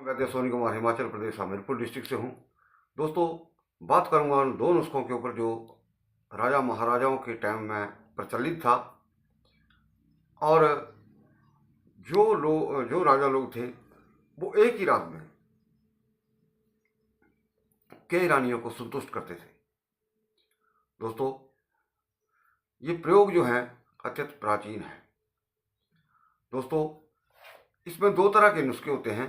वैद्य Soni Kumar Himachal Pradesh Hamirpur district से हूँ। दोस्तों, बात करूँगा उन दो नुस्खों के ऊपर जो राजा महाराजाओं के टाइम में प्रचलित था और जो राजा लोग थे वो एक ही रात में कई रानियों को संतुष्ट करते थे। दोस्तों, ये प्रयोग जो है अत्यंत प्राचीन है। दोस्तों, इसमें दो तरह के नुस्खे होते हैं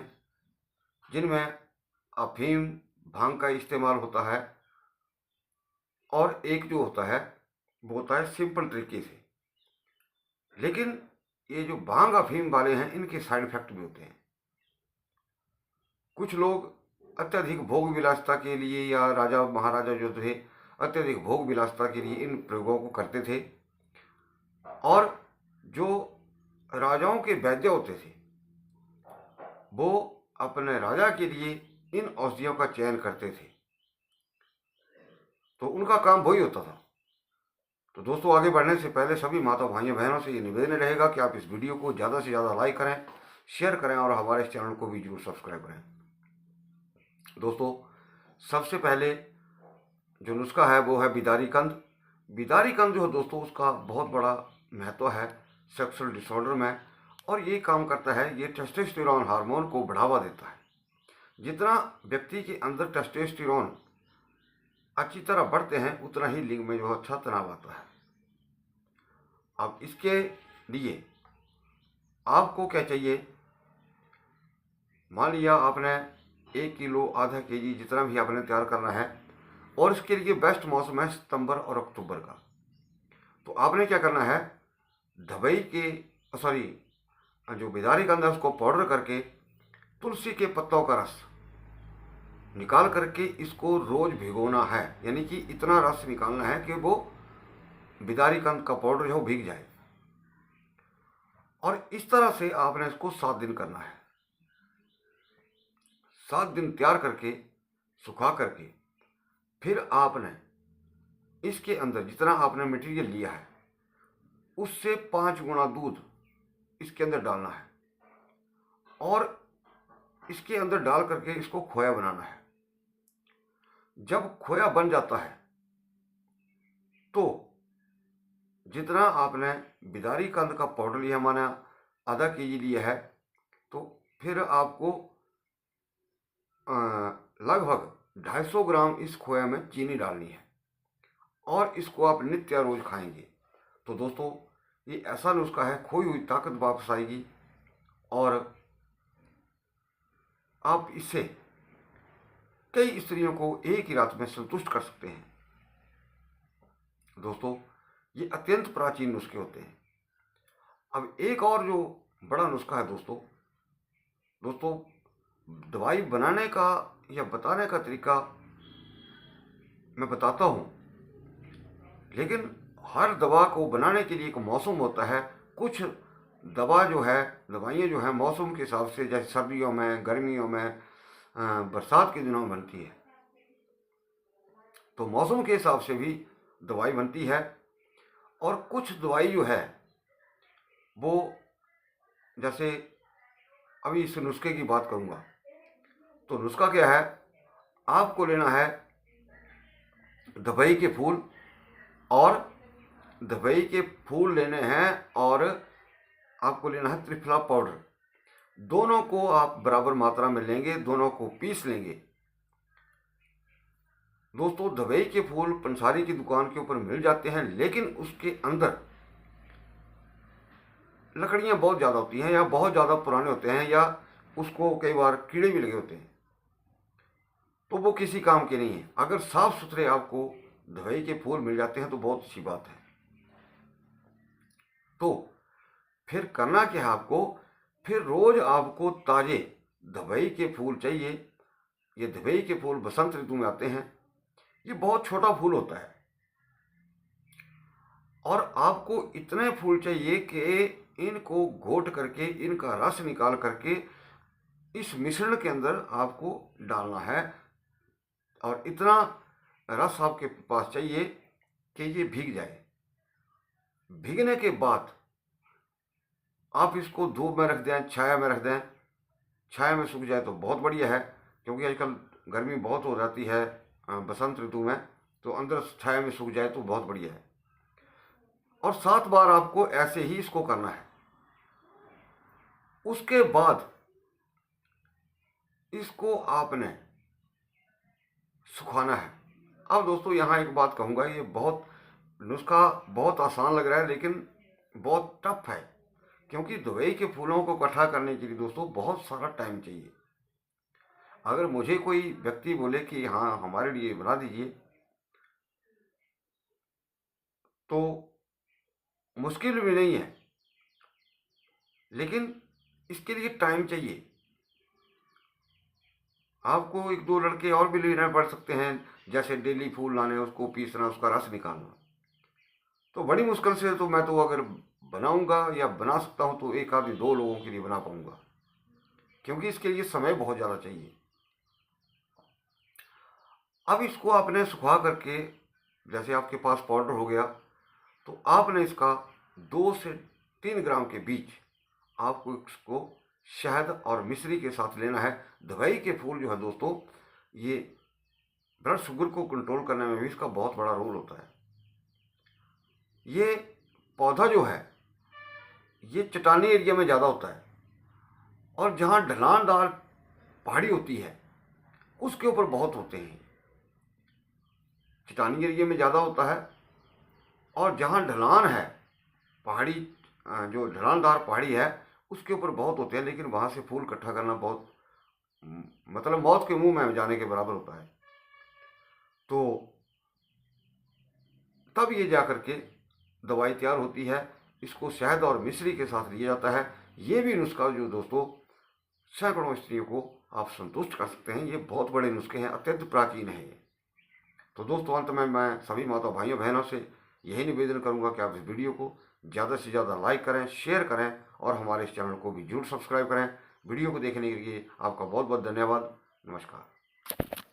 जिनमें अफीम भांग का इस्तेमाल होता है और एक जो होता है वो होता है सिंपल तरीके से। लेकिन ये जो भांग अफीम वाले हैं इनके साइड इफेक्ट भी होते हैं। कुछ लोग अत्यधिक भोग विलासिता के लिए या राजा महाराजा जो थे अत्यधिक भोग विलासिता के लिए इन प्रयोगों को करते थे और जो राजाओं के वैद्य होते थे वो अपने राजा के लिए इन औषधियों का चयन करते थे, तो उनका काम वही होता था। तो दोस्तों, आगे बढ़ने से पहले सभी माता भाइयों बहनों से ये निवेदन रहेगा कि आप इस वीडियो को ज़्यादा से ज़्यादा लाइक करें, शेयर करें और हमारे इस चैनल को भी जरूर सब्सक्राइब करें। दोस्तों, सबसे पहले जो नुस्खा है वो है बिदारी कंद। बिदारी कंद जो है दोस्तों उसका बहुत बड़ा महत्व है सेक्सुअल डिसऑर्डर में, और ये काम करता है, ये टेस्टोस्टेरोन हार्मोन को बढ़ावा देता है। जितना व्यक्ति के अंदर टेस्टोस्टेरोन अच्छी तरह बढ़ते हैं उतना ही लिंग में जो अच्छा तनाव आता है। अब इसके लिए आपको क्या चाहिए, मान लिया आपने 1 किलो आधा केजी जितना भी आपने तैयार करना है और इसके लिए बेस्ट मौसम है सितंबर और अक्टूबर का। तो आपने क्या करना है, जो बिदारी कंद है उसको पाउडर करके तुलसी के पत्तों का रस निकाल करके इसको रोज भिगोना है, यानी कि इतना रस निकालना है कि वो बिदारी कंद का पाउडर जो भीग जाए। और इस तरह से आपने इसको 7 दिन करना है। 7 दिन तैयार करके सुखा करके फिर आपने इसके अंदर जितना आपने मटेरियल लिया है उससे 5 गुना दूध इसके अंदर डालना है और इसके अंदर डाल करके इसको खोया बनाना है। जब खोया बन जाता है तो जितना आपने बिदारी कंद का पाउडर लिया, माना आधा केजी लिया है, तो फिर आपको लगभग 250 ग्राम इस खोया में चीनी डालनी है और इसको आप नित्य रोज खाएंगे। तो दोस्तों, ये ऐसा नुस्खा है, खोई हुई ताकत वापस आएगी और आप इससे कई स्त्रियों को एक ही रात में संतुष्ट कर सकते हैं। दोस्तों, ये अत्यंत प्राचीन नुस्खे होते हैं। अब एक और जो बड़ा नुस्खा है दोस्तों दवाई बनाने का या बताने का तरीका मैं बताता हूँ, लेकिन हर दवा को बनाने के लिए एक मौसम होता है। कुछ दवाइयाँ जो है मौसम के हिसाब से, जैसे सर्दियों में, गर्मियों में, बरसात के दिनों में बनती है, तो मौसम के हिसाब से भी दवाई बनती है। और कुछ दवाई जो है वो, जैसे अभी इस नुस्खे की बात करूँगा, तो नुस्खा क्या है, आपको लेना है दवाई के फूल, और दवाई के फूल लेने हैं और आपको लेना है त्रिफला पाउडर। दोनों को आप बराबर मात्रा में लेंगे, दोनों को पीस लेंगे। दोस्तों, दवाई के फूल पंसारी की दुकान के ऊपर मिल जाते हैं, लेकिन उसके अंदर लकड़ियां बहुत ज़्यादा होती हैं या बहुत ज़्यादा पुराने होते हैं या उसको कई बार कीड़े भी लगे होते हैं, तो वो किसी काम के नहीं है। अगर साफ सुथरे आपको दवाई के फूल मिल जाते हैं तो बहुत अच्छी बात है। तो फिर करना क्या है आपको, फिर रोज आपको ताजे दवाई के फूल चाहिए। ये दवाई के फूल बसंत ऋतु में आते हैं, ये बहुत छोटा फूल होता है और आपको इतने फूल चाहिए कि इनको घोट करके इनका रस निकाल करके इस मिश्रण के अंदर आपको डालना है। और इतना रस आपके पास चाहिए कि ये भीग जाए। भीगने के बाद आप इसको धूप में रख दें, छाया में रख दें छाया में सूख जाए तो बहुत बढ़िया है, क्योंकि आजकल गर्मी बहुत हो जाती है बसंत ऋतु में, तो अंदर छाया में सूख जाए तो बहुत बढ़िया है। और 7 बार आपको ऐसे ही इसको करना है। उसके बाद इसको आपने सुखाना है। अब दोस्तों यहाँ एक बात कहूँगा, ये नुस्खा बहुत आसान लग रहा है लेकिन बहुत टफ है, क्योंकि दुबई के फूलों को इकट्ठा करने के लिए दोस्तों बहुत सारा टाइम चाहिए। अगर मुझे कोई व्यक्ति बोले कि हाँ हमारे लिए बना दीजिए, तो मुश्किल भी नहीं है, लेकिन इसके लिए टाइम चाहिए। आपको 1-2 लड़के और भी लेने पड़ सकते हैं, जैसे डेली फूल लाने, उसको पीसना, उसका रस निकालना। तो बड़ी मुश्किल से तो मैं तो अगर बनाऊंगा या बना सकता हूं तो 1 आधे 2 लोगों के लिए बना पाऊंगा, क्योंकि इसके लिए समय बहुत ज़्यादा चाहिए। अब इसको आपने सुखा करके, जैसे आपके पास पाउडर हो गया, तो आपने इसका 2 से 3 ग्राम के बीच आपको इसको शहद और मिश्री के साथ लेना है। दवाई के फूल जो है दोस्तों, ये ब्लड शुगर को कंट्रोल करने में भी इसका बहुत बड़ा रोल होता है। ये पौधा जो है ये चट्टानी एरिया में ज़्यादा होता है, और जहाँ ढलानदार पहाड़ी होती है उसके ऊपर बहुत होते हैं। चट्टानी एरिया में ज़्यादा होता है, और जहाँ ढलान है, पहाड़ी जो ढलानदार पहाड़ी है उसके ऊपर बहुत होते हैं, लेकिन वहाँ से फूल इकट्ठा करना बहुत मतलब मौत के मुंह में जाने के बराबर होता है। तो तब ये जा कर के दवाई तैयार होती है। इसको शहद और मिश्री के साथ लिया जाता है। ये भी नुस्खा जो दोस्तों सैकड़ों स्त्रियों को आप संतुष्ट कर सकते हैं। ये बहुत बड़े नुस्खे हैं, अत्यंत प्राचीन है ये। तो दोस्तों अंत में मैं सभी माता भाइयों बहनों से यही निवेदन करूंगा कि आप इस वीडियो को ज़्यादा से ज़्यादा लाइक करें, शेयर करें, और हमारे इस चैनल को भी जरूर सब्सक्राइब करें। वीडियो को देखने के लिए आपका बहुत बहुत धन्यवाद। नमस्कार।